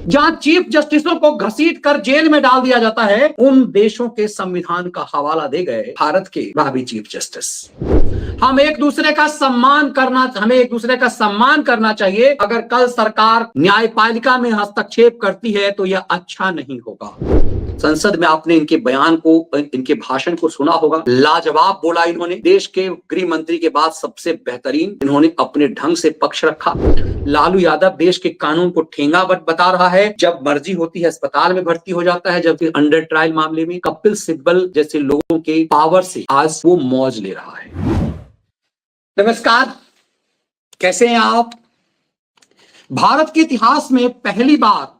जहां चीफ जस्टिसों को घसीट कर जेल में डाल दिया जाता है, उन देशों के संविधान का हवाला दे गए भारत के भावी चीफ जस्टिस। हमें एक दूसरे का सम्मान करना चाहिए। अगर कल सरकार न्यायपालिका में हस्तक्षेप करती है तो यह अच्छा नहीं होगा। संसद में आपने इनके इनके भाषण को सुना होगा। लाजवाब बोला इन्होंने। देश के गृह मंत्री के बाद सबसे बेहतरीन इन्होंने अपने ढंग से पक्ष रखा। लालू यादव देश के कानून को ठेंगा बता रहा है। जब मर्जी होती है अस्पताल में भर्ती हो जाता है, जबकि अंडर ट्रायल मामले में कपिल सिब्बल जैसे लोगों के पावर से आज वो मौज ले रहा है। नमस्कार, कैसे हैं आप? भारत के इतिहास में पहली बार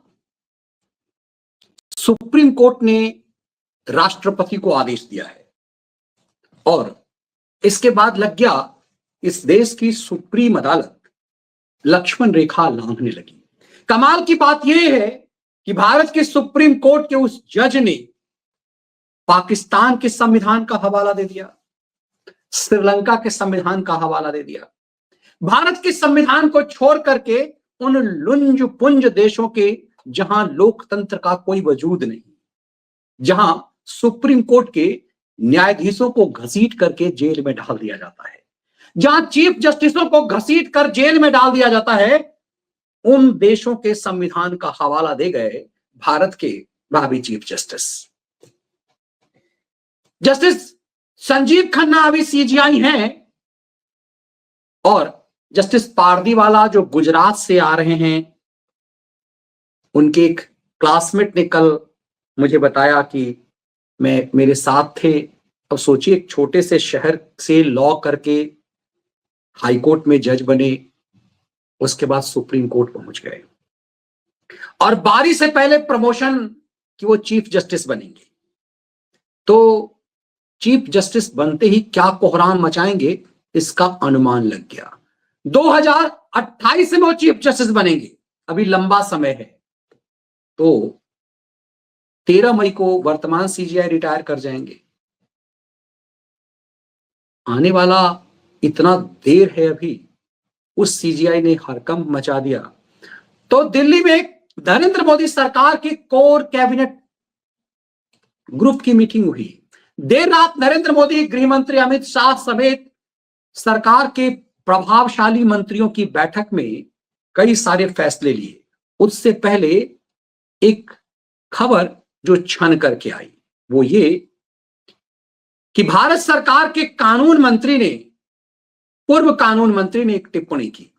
सुप्रीम कोर्ट ने राष्ट्रपति को आदेश दिया है और इसके बाद लग गया इस देश की सुप्रीम अदालत लक्ष्मण रेखा लांघने लगी। कमाल की बात यह है कि भारत के सुप्रीम कोर्ट के उस जज ने पाकिस्तान के संविधान का हवाला दे दिया, श्रीलंका के संविधान का हवाला दे दिया। भारत के संविधान को छोड़ करके उन लुंज पुंज देशों के जहां लोकतंत्र का कोई वजूद नहीं, जहां सुप्रीम कोर्ट के न्यायाधीशों को घसीट करके जेल में डाल दिया जाता है, जहां चीफ जस्टिसों को घसीट कर जेल में डाल दिया जाता है, उन देशों के संविधान का हवाला दे गए भारत के भावी chief justice. Justice Sanjeev Khanna अभी सीजीआई हैं और जस्टिस पारदीवाला जो गुजरात से आ रहे हैं, उनके एक क्लासमेट ने कल मुझे बताया कि मेरे साथ थे। अब सोचिए, एक छोटे से शहर से लॉ करके हाई कोर्ट में जज बने, उसके बाद सुप्रीम कोर्ट पहुंच गए और बारी से पहले प्रमोशन कि वो चीफ जस्टिस बनेंगे। तो चीफ जस्टिस बनते ही क्या कोहराम मचाएंगे इसका अनुमान लग गया। 2028 में वो चीफ जस्टिस बनेंगे, अभी लंबा समय है। तो 13 मई को वर्तमान सीजीआई रिटायर कर जाएंगे। आने वाला इतना देर है, अभी उस सीजीआई ने हड़कंप मचा दिया। तो दिल्ली में नरेंद्र मोदी सरकार की कोर कैबिनेट ग्रुप की मीटिंग हुई। देर रात नरेंद्र मोदी गृह मंत्री अमित शाह समेत सरकार के प्रभावशाली मंत्रियों की बैठक में कई सारे फैसले लिए। उससे पहले एक खबर जो छन करके आई वो ये कि भारत सरकार के पूर्व कानून मंत्री ने एक टिप्पणी की।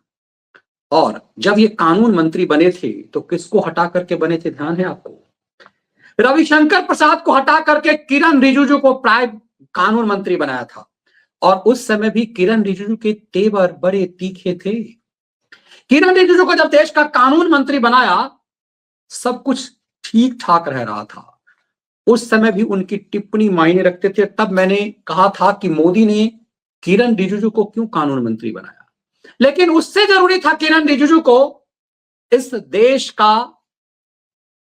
और जब ये कानून मंत्री बने थे तो किसको हटा करके बने थे, ध्यान है आपको? रविशंकर प्रसाद को हटा करके किरण रिजिजू को प्राय कानून मंत्री बनाया था। और उस समय भी किरण रिजिजू के तेवर बड़े तीखे थे। किरण रिजिजू को जब देश का कानून मंत्री बनाया, सब कुछ ठीक ठाक रह रहा था। उस समय भी उनकी टिप्पणी मायने रखते थे। तब मैंने कहा था कि मोदी ने किरण रिजिजू को क्यों कानून मंत्री बनाया, लेकिन उससे जरूरी था किरण रिजिजू को इस देश का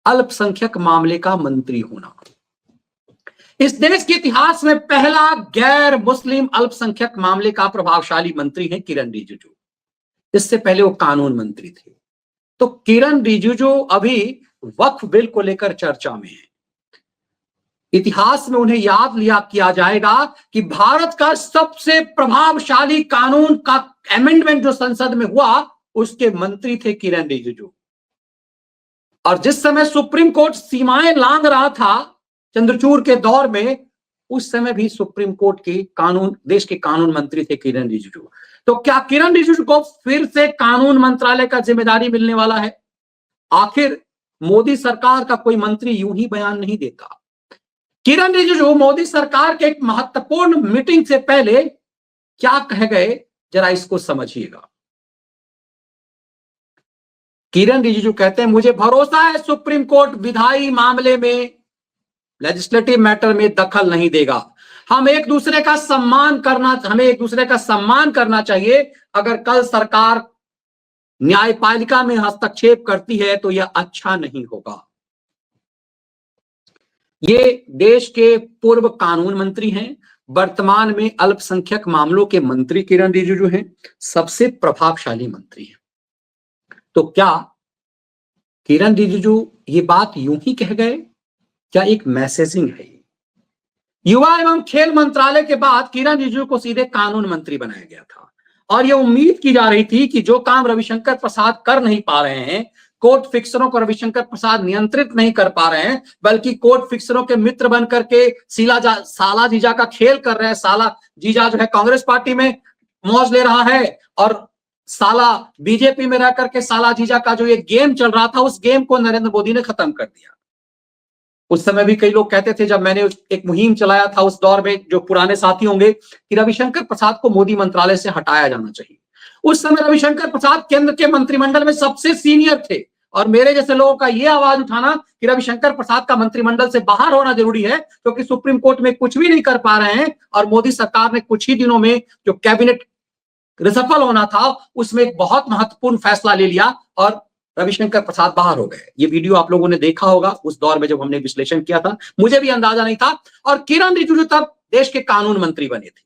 अल्पसंख्यक मामले का मंत्री होना। इस देश के इतिहास में पहला गैर मुस्लिम अल्पसंख्यक मामले का प्रभावशाली मंत्री है किरण रिजिजू। इससे पहले वो कानून मंत्री थे। तो किरण रिजिजू अभी वक्फ बिल को लेकर चर्चा में है। इतिहास में उन्हें याद किया जाएगा कि भारत का सबसे प्रभावशाली कानून का अमेंडमेंट जो संसद में हुआ, उसके मंत्री थे किरण रिजिजू। और जिस समय सुप्रीम कोर्ट सीमाएं लांघ रहा था चंद्रचूड़ के दौर में, उस समय भी सुप्रीम कोर्ट के देश के कानून मंत्री थे किरण रिजिजू। तो क्या किरण रिजिजू को फिर से कानून मंत्रालय का जिम्मेदारी मिलने वाला है? आखिर मोदी सरकार का कोई मंत्री यूं ही बयान नहीं देता। किरण रिजिजू मोदी सरकार के एक महत्वपूर्ण मीटिंग से पहले क्या कह गए, जरा इसको समझिएगा। किरण रिजिजू कहते हैं, मुझे भरोसा है सुप्रीम कोर्ट विधायी मामले में, लेजिस्लेटिव मैटर में दखल नहीं देगा। हमें एक दूसरे का सम्मान करना चाहिए। अगर कल सरकार न्यायपालिका में हस्तक्षेप करती है तो यह अच्छा नहीं होगा। ये देश के पूर्व कानून मंत्री हैं, वर्तमान में अल्पसंख्यक मामलों के मंत्री किरण रिजिजू हैं, सबसे प्रभावशाली मंत्री हैं। तो क्या किरण रिजिजू ये बात यूं ही कह गए, क्या एक मैसेजिंग है? युवा एवं खेल मंत्रालय के बाद किरण रिजिजू को सीधे कानून मंत्री बनाया गया था और यह उम्मीद की जा रही थी कि जो काम रविशंकर प्रसाद कर नहीं पा रहे हैं, कोर्ट फिक्सरों को रविशंकर प्रसाद नियंत्रित नहीं कर पा रहे हैं, बल्कि कोर्ट फिक्सरों के मित्र बन करके साला जीजा का खेल कर रहे हैं। साला जीजा जो है कांग्रेस पार्टी में मौज ले रहा है और साला बीजेपी में रह करके साला जीजा का जो ये गेम चल रहा था, उस गेम को नरेंद्र मोदी ने खत्म कर दिया। उस समय भी कई लोग कहते थे, जब मैंने एक मुहिम चलाया था उस दौर में, जो पुराने साथी होंगे, कि रविशंकर प्रसाद को मोदी मंत्रालय से हटाया जाना चाहिए। उस समय रविशंकर प्रसाद केंद्र के मंत्रिमंडल में सबसे सीनियर थे और मेरे जैसे लोगों का यह आवाज उठाना कि रविशंकर प्रसाद का मंत्रिमंडल से बाहर होना जरूरी है, क्योंकि सुप्रीम कोर्ट में कुछ भी नहीं कर पा रहे हैं और मोदी सरकार ने कुछ ही दिनों में जो कैबिनेट रिसफल होना था उसमें एक बहुत महत्वपूर्ण फैसला ले लिया और रविशंकर प्रसाद बाहर हो गए। ये वीडियो आप लोगों ने देखा होगा उस दौर में जब हमने विश्लेषण किया था, मुझे भी अंदाजा नहीं था। और किरण रिजिजू तब देश के कानून मंत्री बने थे।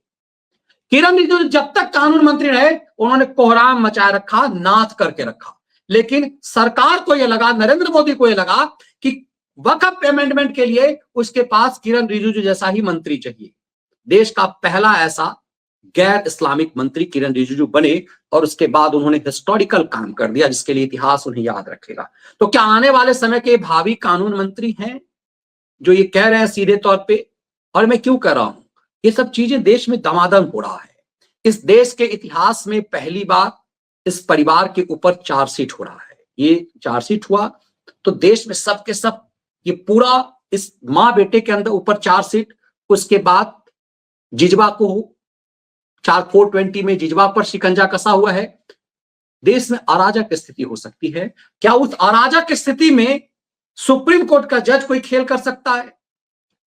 किरण रिजिजू जब तक कानून मंत्री रहे, उन्होंने कोहराम मचाए रखा, नाथ करके रखा। लेकिन सरकार को यह लगा, नरेंद्र मोदी को यह लगा कि वक्फ अमेंडमेंट के लिए उसके पास किरण रिजिजू जैसा ही मंत्री चाहिए। देश का पहला ऐसा गैर इस्लामिक मंत्री किरण रिजिजू बने और उसके बाद उन्होंने हिस्टोरिकल काम कर दिया, जिसके लिए इतिहास उन्हें याद रखेगा। तो क्या आने वाले समय के भावी कानून मंत्री हैं जो ये कह रहे हैं सीधे तौर पे? और मैं क्यों कह रहा हूं, ये सब चीजें देश में दमादम हो रहा है। इस देश के इतिहास में पहली बार इस परिवार के ऊपर चार्जशीट हो रहा है। ये चार्जशीट हुआ तो देश में सबके सब ये पूरा इस मां बेटे के अंदर ऊपर चार्जशीट, उसके बाद जिजवा को 4/420 में जिजवा पर शिकंजा कसा हुआ है। देश में अराजक स्थिति हो सकती है। क्या उस अराजक स्थिति में सुप्रीम कोर्ट का जज कोई खेल कर सकता है?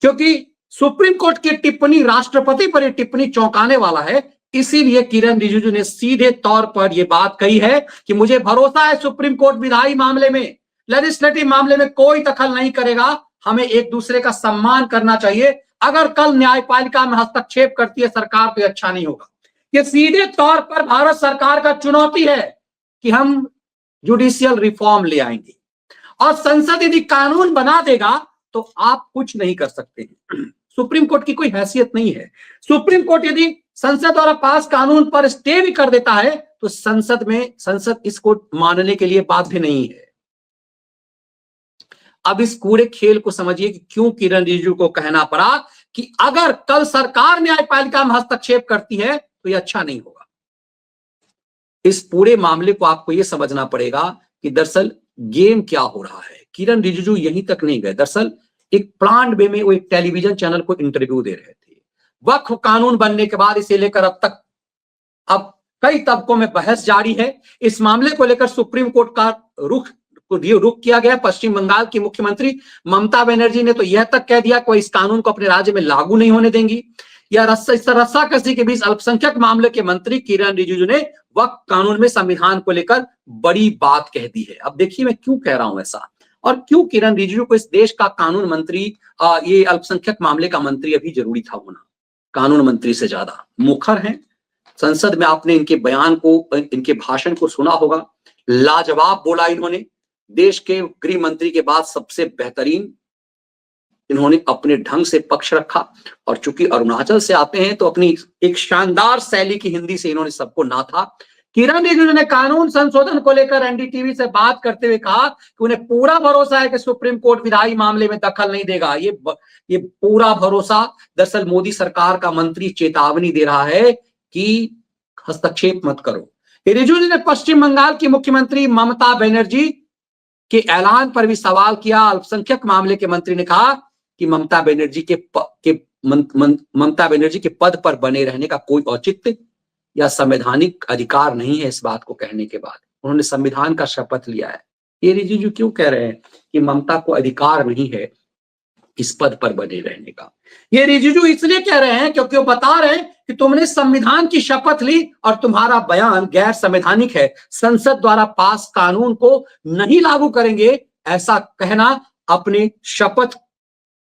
क्योंकि सुप्रीम कोर्ट की टिप्पणी, राष्ट्रपति पर यह टिप्पणी चौंकाने वाला है। इसीलिए किरण रिजिजू ने सीधे तौर पर यह बात कही है कि मुझे भरोसा है सुप्रीम कोर्ट विधायी मामले में, लेजिस्लेटिव मामले में कोई दखल नहीं करेगा। हमें एक दूसरे का सम्मान करना चाहिए। अगर कल न्यायपालिका में हस्तक्षेप करती है सरकार तो अच्छा नहीं होगा। ये सीधे तौर पर भारत सरकार का चुनौती है कि हम जुडिशियल रिफॉर्म ले आएंगे और संसद यदि कानून बना देगा तो आप कुछ नहीं कर सकते। सुप्रीम कोर्ट की कोई हैसियत नहीं है। सुप्रीम कोर्ट यदि संसद द्वारा पास कानून पर स्टे भी कर देता है तो संसद इसको मानने के लिए बाध्य नहीं है। अब इस पूरे खेल को समझिए कि क्यों किरण रिजिजू को कहना पड़ा कि अगर कल सरकार न्यायपालिका में हस्तक्षेप करती है तो यह अच्छा नहीं होगा। इस पूरे मामले को आपको यह समझना पड़ेगा कि दरअसल गेम क्या हो रहा है। किरण रिजिजू यहीं तक नहीं गए। दरअसल एक प्लांट वे में वो एक टेलीविजन चैनल को इंटरव्यू दे रहे थे। वक्फ कानून बनने के बाद इसे लेकर अब कई तबकों में बहस जारी है। इस मामले को लेकर सुप्रीम कोर्ट का रुख किया गया। पश्चिम बंगाल की मुख्यमंत्री ममता बनर्जी ने तो यह तक कह दिया कि वह इस कानून को अपने राज्य में लागू नहीं होने देंगी। या रस्साकसी के बीच अल्पसंख्यक मामले के मंत्री किरण रिजिजू ने वक्फ कानून में संविधान को लेकर बड़ी बात कह दी है। अब देखिए मैं क्यों कह रहा हूं ऐसा, और क्यों किरण रिजिजू को इस देश का कानून मंत्री, ये अल्पसंख्यक मामले का मंत्री अभी जरूरी था होना। कानून मंत्री से ज्यादा मुखर हैं। संसद में आपने इनके बयान को, इनके भाषण को सुना होगा। लाजवाब बोला इन्होंने। देश के गृह मंत्री के बाद सबसे बेहतरीन इन्होंने अपने ढंग से पक्ष रखा। और चूंकि अरुणाचल से आते हैं तो अपनी एक शानदार शैली की हिंदी से इन्होंने सबको नाथा। किरण रिजिजू ने कानून संशोधन को लेकर एनडीटीवी से बात करते हुए कहा कि उन्हें पूरा भरोसा है कि सुप्रीम कोर्ट विधायी मामले में दखल नहीं देगा। ये पूरा भरोसा दरअसल मोदी सरकार का मंत्री चेतावनी दे रहा है कि हस्तक्षेप मत करो। रिजिजू ने पश्चिम बंगाल की मुख्यमंत्री ममता बनर्जी के ऐलान पर भी सवाल किया। अल्पसंख्यक मामले के मंत्री ने कहा कि ममता बनर्जी के पद पर बने रहने का कोई औचित्य या संवैधानिक अधिकार नहीं है। इस बात को कहने के बाद उन्होंने संविधान का शपथ लिया है। ये रिजिजू क्यों कह रहे हैं कि ममता को अधिकार नहीं है इस पद पर बने रहने का? ये रिजिजू इसलिए कह रहे हैं क्योंकि वो बता रहे हैं कि तुमने संविधान की शपथ ली और तुम्हारा बयान गैर संवैधानिक है। संसद द्वारा पास कानून को नहीं लागू करेंगे, ऐसा कहना अपने शपथ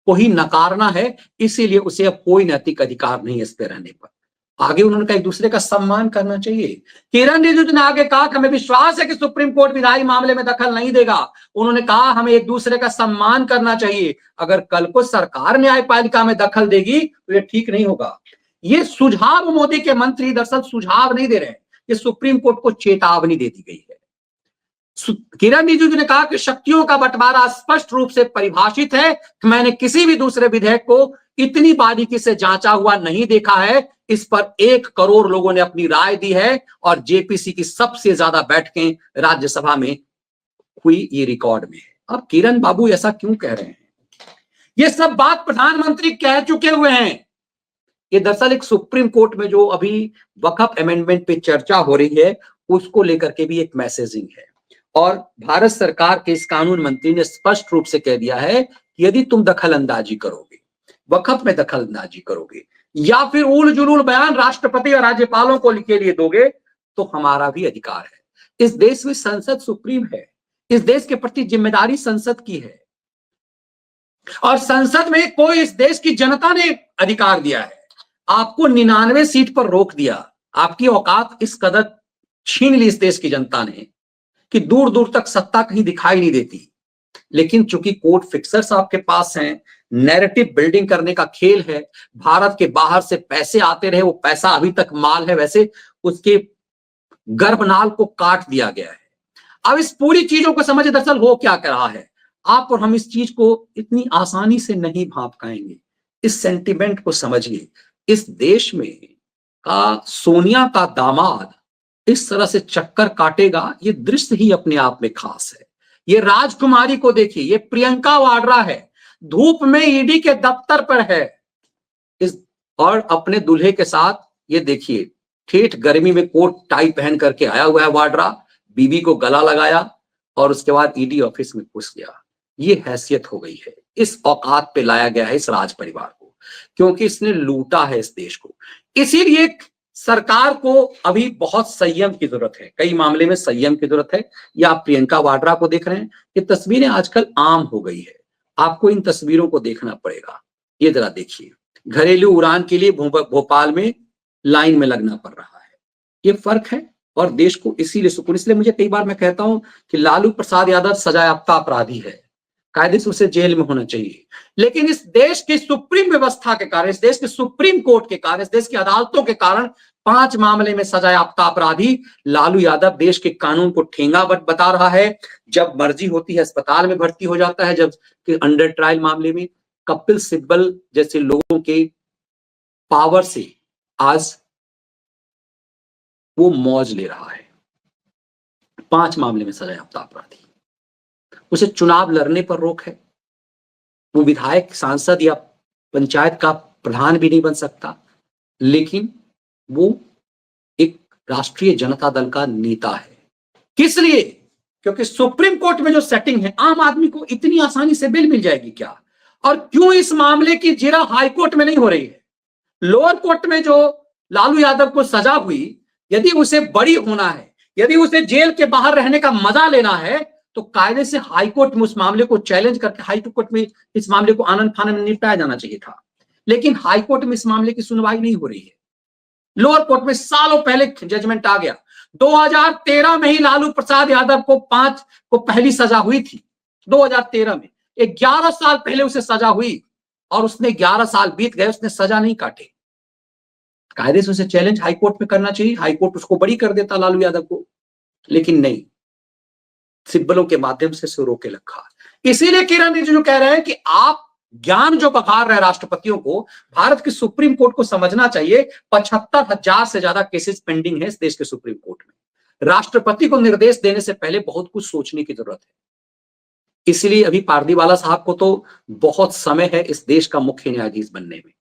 को ही नकारना है। इसीलिए उसे अब कोई नैतिक अधिकार नहीं इस पे रहने पर। आगे उन्होंने कहा एक दूसरे का सम्मान करना चाहिए। किरण रिजिजू ने आगे कहा कि हमें विश्वास है कि सुप्रीम कोर्ट विधायी मामले में दखल नहीं देगा। उन्होंने कहा हमें एक दूसरे का सम्मान करना चाहिए। अगर कल को सरकार न्यायपालिका में दखल देगी तो ये ठीक नहीं होगा। ये सुझाव मोदी के मंत्री दरअसल सुझाव नहीं दे रहे हैं, ये सुप्रीम कोर्ट को चेतावनी दे दी गई है। किरण रिजिजू ने कहा कि शक्तियों का बंटवारा स्पष्ट रूप से परिभाषित है कि मैंने किसी भी दूसरे विधेयक को इतनी बारीकी से जांचा हुआ नहीं देखा है। इस पर 1 करोड़ लोगों ने अपनी राय दी है और जेपीसी की सबसे ज्यादा बैठकें राज्यसभा में हुई, ये रिकॉर्ड में है। अब किरण बाबू ऐसा क्यों कह रहे हैं? ये सब बात प्रधानमंत्री कह चुके हुए हैं। ये दरअसल एक सुप्रीम कोर्ट में जो अभी वक्फ अमेंडमेंट पे चर्चा हो रही है उसको लेकर के भी एक मैसेजिंग है। और भारत सरकार के इस कानून मंत्री ने स्पष्ट रूप से कह दिया है कि यदि तुम दखल अंदाजी करोगे, वक्फ में दखल अंदाजी करोगे या फिर उल जुलूल बयान राष्ट्रपति और राज्यपालों को के लिए दोगे तो हमारा भी अधिकार है। इस देश में संसद सुप्रीम है, इस देश के प्रति जिम्मेदारी संसद की है और संसद में कोई इस देश की जनता ने अधिकार दिया है। आपको 99 सीट पर रोक दिया, आपकी औकात इस कदर छीन ली इस देश की जनता ने कि दूर दूर तक सत्ता कहीं दिखाई नहीं देती। लेकिन चूंकि कोर्ट फिक्सर्स आपके पास हैं, नैरेटिव बिल्डिंग करने का खेल है, भारत के बाहर से पैसे आते रहे, वो पैसा अभी तक माल है, वैसे उसके गर्भनाल को काट दिया गया है। अब इस पूरी चीजों को समझे दरअसल हो क्या कर रहा है। आप और हम इस चीज को इतनी आसानी से नहीं भांप पाएंगे। इस सेंटिमेंट को समझिए। इस देश में का सोनिया का दामाद इस तरह से चक्कर काटेगा, ये दृश्य ही अपने आप में खास है। ये राजकुमारी को देखिए, ये प्रियंका वाड्रा है, धूप में ईडी के दफ्तर पर है इस और अपने दूल्हे के साथ ये देखिए ठेठ गर्मी में कोट टाई पहन करके आया हुआ है वाड्रा, बीवी को गला लगाया और उसके बाद ईडी ऑफिस में घुस गया। ये हैसियत हो गई है, इस औकात पे लाया गया है इस राज परिवार को, क्योंकि इसने लूटा है इस देश को। इसीलिए सरकार को अभी बहुत संयम की जरूरत है, कई मामले में संयम की जरूरत है। या आप प्रियंका वाड्रा को देख रहे हैं, ये तस्वीरें आजकल आम हो गई है, आपको इन तस्वीरों को देखना पड़ेगा। ये जरा देखिए, घरेलू उड़ान के लिए भोपाल में लाइन में लगना पड़ रहा है, ये फर्क है। और देश को इसीलिए सुकून, इसलिए मुझे कई बार मैं कहता हूं कि लालू प्रसाद यादव सजायाफ्ता अपराधी है, कायदे से उसे जेल में होना चाहिए। लेकिन इस देश की सुप्रीम व्यवस्था के कारण, इस देश के सुप्रीम कोर्ट के कारण, इस देश की अदालतों के कारण 5 मामले में सजायाफ्ता अपराधी लालू यादव देश के कानून को ठेंगा बता रहा है। जब मर्जी होती है अस्पताल में भर्ती हो जाता है, जब अंडर ट्रायल मामले में कपिल सिब्बल जैसे लोगों के पावर से आज वो मौज ले रहा है। 5 मामले में सजायाफ्ता अपराधी, उसे चुनाव लड़ने पर रोक है, वो विधायक, सांसद या पंचायत का प्रधान भी नहीं बन सकता, लेकिन वो एक राष्ट्रीय जनता दल का नेता है। किस लिए? क्योंकि सुप्रीम कोर्ट में जो सेटिंग है, आम आदमी को इतनी आसानी से बेल मिल जाएगी क्या? और क्यों इस मामले की जिरा हाईकोर्ट में नहीं हो रही है? लोअर कोर्ट में जो लालू यादव को सजा हुई, यदि उसे बरी होना है, यदि उसे जेल के बाहर रहने का मजा लेना है, तो कायदे से हाईकोर्ट में उस मामले को चैलेंज करके हाईकोर्ट में इस मामले को आनंद फानंद में निपटाया जाना चाहिए था। लेकिन हाईकोर्ट में इस मामले की सुनवाई नहीं हो रही है। लोअर कोर्ट में सालों पहले जजमेंट आ गया। 2013 में ही लालू प्रसाद यादव को 5 को पहली सजा हुई थी। 2013 में 11 साल पहले उसे सजा हुई और उसने 11 साल बीत गए, उसने सजा नहीं काटे। कायदे से उसे चैलेंज हाईकोर्ट में करना चाहिए, हाईकोर्ट उसको बरी कर देता लालू यादव को, लेकिन नहीं, सिब्बलों के माध्यम से उसे रोके रखा। इसीलिए किरण रिजिजू कह रहे हैं कि आप ज्ञान जो बखार रहे राष्ट्रपतियों को, भारत की सुप्रीम कोर्ट को समझना चाहिए। 75,000 से ज्यादा केसेस पेंडिंग है इस देश के सुप्रीम कोर्ट में। राष्ट्रपति को निर्देश देने से पहले बहुत कुछ सोचने की जरूरत है। इसलिए अभी पारदीवाला साहब को तो बहुत समय है इस देश का मुख्य न्यायाधीश बनने में।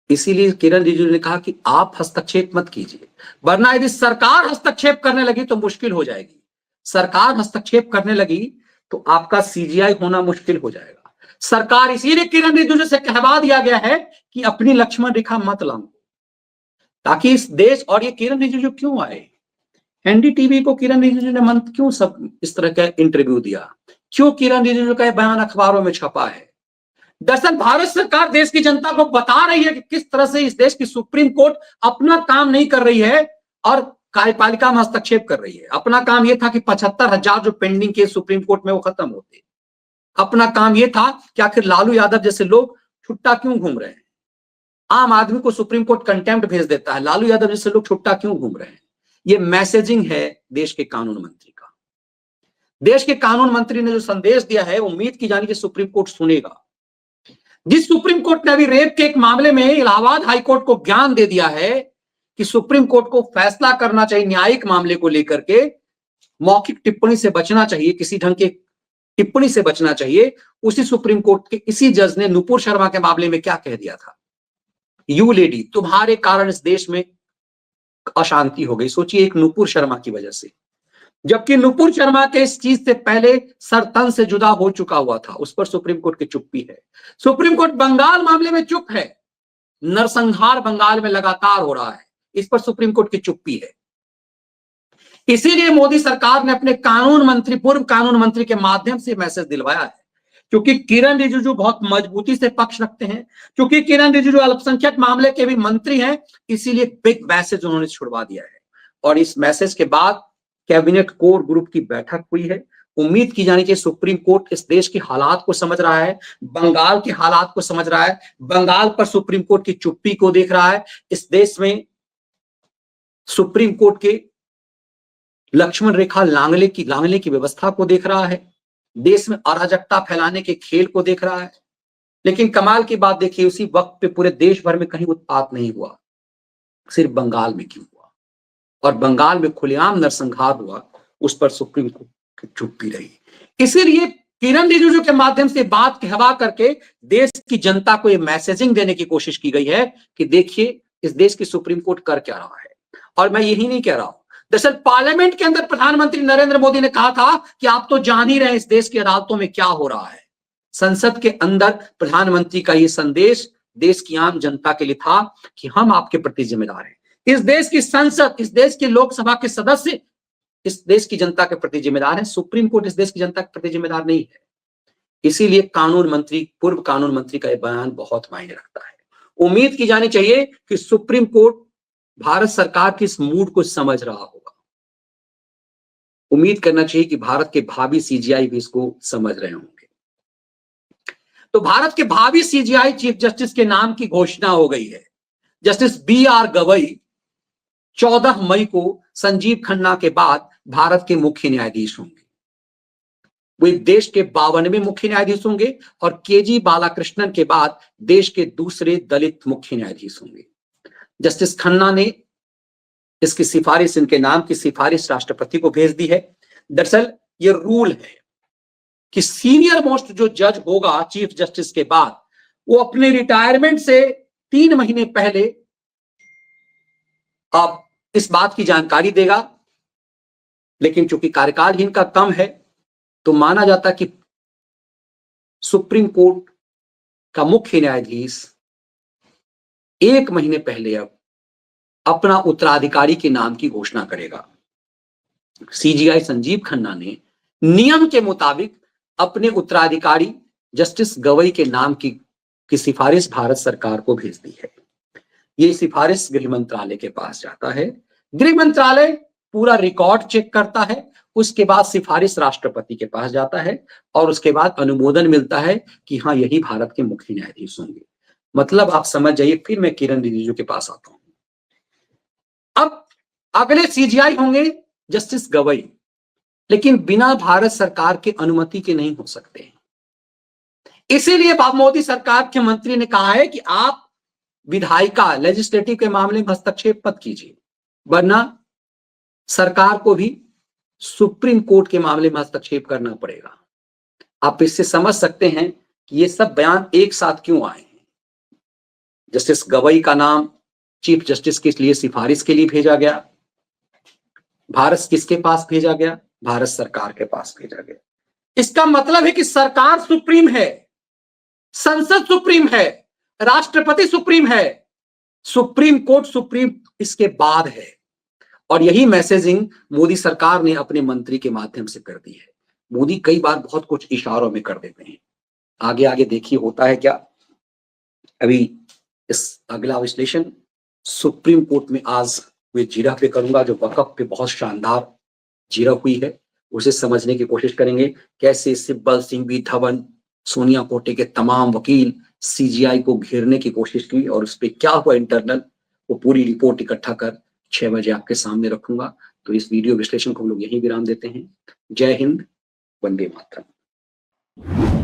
इसीलिए किरण रिजिजू ने कहा कि आप हस्तक्षेप मत कीजिए, वरना यदि सरकार हस्तक्षेप करने लगी तो मुश्किल हो जाएगी। सरकार हस्तक्षेप करने लगी तो आपका सीजीआई होना मुश्किल हो जाएगा। सरकार, इसीलिए किरण रिजिजू से कहवा दिया गया है कि अपनी लक्ष्मण रेखा मत लांघो, ताकि इस देश, और ये किरण रिजिजू क्यों आए, एनडीटीवी को किरण रिजिजू ने मन क्यों सब इस तरह का इंटरव्यू दिया, क्यों किरण रिजिजू का बयान अखबारों में छपा है? दरअसल भारत सरकार देश की जनता को बता रही है कि किस तरह से इस देश की सुप्रीम कोर्ट अपना काम नहीं कर रही है और कार्यपालिका में हस्तक्षेप कर रही है। अपना काम यह था कि 75,000 जो पेंडिंग केस सुप्रीम कोर्ट में वो खत्म होते। अपना काम यह था कि आखिर लालू यादव जैसे लोग छुट्टा क्यों घूम रहे हैं। आम आदमी को सुप्रीम कोर्ट कंटेम्प्ट भेज देता है, लालू यादव जैसे लोग छुट्टा क्यों घूम रहे हैं। ये मैसेजिंग है देश के कानून मंत्री का। देश के कानून मंत्री ने जो संदेश दिया है, उम्मीद की जानी कि सुप्रीम कोर्ट सुनेगा। जिस सुप्रीम कोर्ट ने अभी रेप के एक मामले में इलाहाबाद हाईकोर्ट को ज्ञान दे दिया है कि सुप्रीम कोर्ट को फैसला करना चाहिए न्यायिक मामले को लेकर के, मौखिक टिप्पणी से बचना चाहिए, किसी ढंग के टिप्पणी से बचना चाहिए, उसी सुप्रीम कोर्ट के इसी जज ने नुपुर शर्मा के मामले में क्या कह दिया था, यू लेडी, तुम्हारे कारण इस देश में अशांति हो गई। सोचिए, एक नुपुर शर्मा की वजह से, जबकि नुपुर शर्मा के इस चीज से पहले सरतन से जुदा हो चुका हुआ था, उस पर सुप्रीम कोर्ट की चुप्पी है। सुप्रीम कोर्ट बंगाल मामले में चुप है, नरसंहार बंगाल में लगातार हो रहा है, इस पर सुप्रीम कोर्ट की चुप्पी है। इसीलिए मोदी सरकार ने अपने कानून मंत्री, पूर्व कानून मंत्री के माध्यम से मैसेज दिलवाया है। क्योंकि किरण रिजिजू बहुत मजबूती से पक्ष रखते हैं, क्योंकि किरण रिजिजू अल्पसंख्यक मामले के भी मंत्री हैं, इसीलिए बिग मैसेज उन्होंने छुड़वा दिया है। और इस मैसेज के बाद कैबिनेट कोर ग्रुप की बैठक हुई है। उम्मीद की जानी चाहिए सुप्रीम कोर्ट इस देश के हालात को समझ रहा है, बंगाल के हालात को समझ रहा है, बंगाल पर सुप्रीम कोर्ट की चुप्पी को देख रहा है, इस देश में सुप्रीम कोर्ट के लक्ष्मण रेखा लांघने की व्यवस्था को देख रहा है, देश में अराजकता फैलाने के खेल को देख रहा है। लेकिन कमाल की बात देखिए, उसी वक्त पे पूरे देश भर में कहीं उत्पात नहीं हुआ, सिर्फ बंगाल में क्यों हुआ, और बंगाल में खुलेआम नरसंहार हुआ, उस पर सुप्रीम कोर्ट की चुप्पी रही। इसीलिए किरण रिजिजू के माध्यम से बात कहवा करके देश की जनता को यह मैसेजिंग देने की कोशिश की गई है कि देखिए इस देश की सुप्रीम कोर्ट कर क्या रहा है। और मैं यही नहीं कह रहा हूं, दरअसल पार्लियामेंट के अंदर प्रधानमंत्री नरेंद्र मोदी ने कहा था कि आप तो जान ही रहे हैं इस देश की अदालतों में क्या हो रहा है। संसद के अंदर प्रधानमंत्री का यह संदेश देश की आम जनता के लिए था कि हम आपके प्रति जिम्मेदार हैं। इस देश की संसद, इस देश की लोकसभा के सदस्य इस देश की जनता के प्रति जिम्मेदार है, सुप्रीम कोर्ट इस देश की जनता के प्रति जिम्मेदार नहीं है। इसीलिए कानून मंत्री, पूर्व कानून मंत्री का यह बयान बहुत मायने रखता है। उम्मीद की जानी चाहिए कि सुप्रीम कोर्ट भारत सरकार की इस मूड को समझ रहा होगा। उम्मीद करना चाहिए कि भारत के भावी सीजीआई भी इसको समझ रहे होंगे। तो भारत के भावी सीजीआई चीफ जस्टिस के नाम की घोषणा हो गई है। Justice B R. गवई 14 मई को संजीव खन्ना के बाद भारत के मुख्य न्यायाधीश होंगे। वे देश के 52वें मुख्य न्यायाधीश होंगे और के.जी. बालाकृष्णन के बाद देश के दूसरे दलित मुख्य न्यायाधीश होंगे। जस्टिस खन्ना ने इसकी सिफारिश, इनके नाम की सिफारिश राष्ट्रपति को भेज दी है। दरअसल ये रूल है कि सीनियर मोस्ट जो जज होगा चीफ जस्टिस के बाद, वो अपने रिटायरमेंट से 3 महीने पहले आप इस बात की जानकारी देगा। लेकिन चूंकि कार्यकाल इनका कम है, तो माना जाता कि सुप्रीम कोर्ट का मुख्य न्यायाधीश 1 महीने पहले अब अपना उत्तराधिकारी के नाम की घोषणा करेगा। सीजीआई संजीव खन्ना ने नियम के मुताबिक अपने उत्तराधिकारी जस्टिस गवई के नाम की सिफारिश भारत सरकार को भेज दी है। ये सिफारिश गृह मंत्रालय के पास जाता है, गृह मंत्रालय पूरा रिकॉर्ड चेक करता है, उसके बाद सिफारिश राष्ट्रपति के पास जाता है और उसके बाद अनुमोदन मिलता है कि हाँ यही भारत के मुख्य न्यायाधीश होंगे। मतलब आप समझ जाइए, फिर मैं किरण रिजिजू के पास आता हूं। अब अगले सीजीआई होंगे जस्टिस गवई, लेकिन बिना भारत सरकार के अनुमति के नहीं हो सकते। इसीलिए मोदी सरकार के मंत्री ने कहा है कि आप विधायिका, लेजिस्लेटिव के मामले में हस्तक्षेप मत कीजिए, वरना सरकार को भी सुप्रीम कोर्ट के मामले में हस्तक्षेप करना पड़ेगा। आप इससे समझ सकते हैं कि ये सब बयान एक साथ क्यों आए हैं। जस्टिस गवई का नाम चीफ जस्टिस के लिए सिफारिश के लिए भेजा गया। भारत किसके पास भेजा गया? भारत सरकार के पास भेजा गया। इसका मतलब है कि सरकार सुप्रीम है, संसद सुप्रीम है, राष्ट्रपति सुप्रीम है, सुप्रीम कोर्ट सुप्रीम इसके बाद है। और यही मैसेजिंग मोदी सरकार ने अपने मंत्री के माध्यम से कर दी है। मोदी कई बार बहुत कुछ इशारों में कर देते हैं, आगे आगे देखिए होता है क्या। अभी इस अगला विश्लेषण सुप्रीम कोर्ट में आज हुए जीरा पे करूंगा, जो वक़्फ़ पे बहुत शानदार जीरा हुई है, उसे समझने की कोशिश करेंगे। कैसे सिब्बल सिंह भी धवन, सोनिया कोटे के तमाम वकील सीजीआई को घेरने की कोशिश की और उस पे क्या हुआ इंटरनल, वो पूरी रिपोर्ट इकट्ठा कर 6 बजे आपके सामने रखूंगा। तो इस वीडियो विश्लेषण को हम लोग यहीं विराम देते हैं। जय हिंद, वंदे मातरम।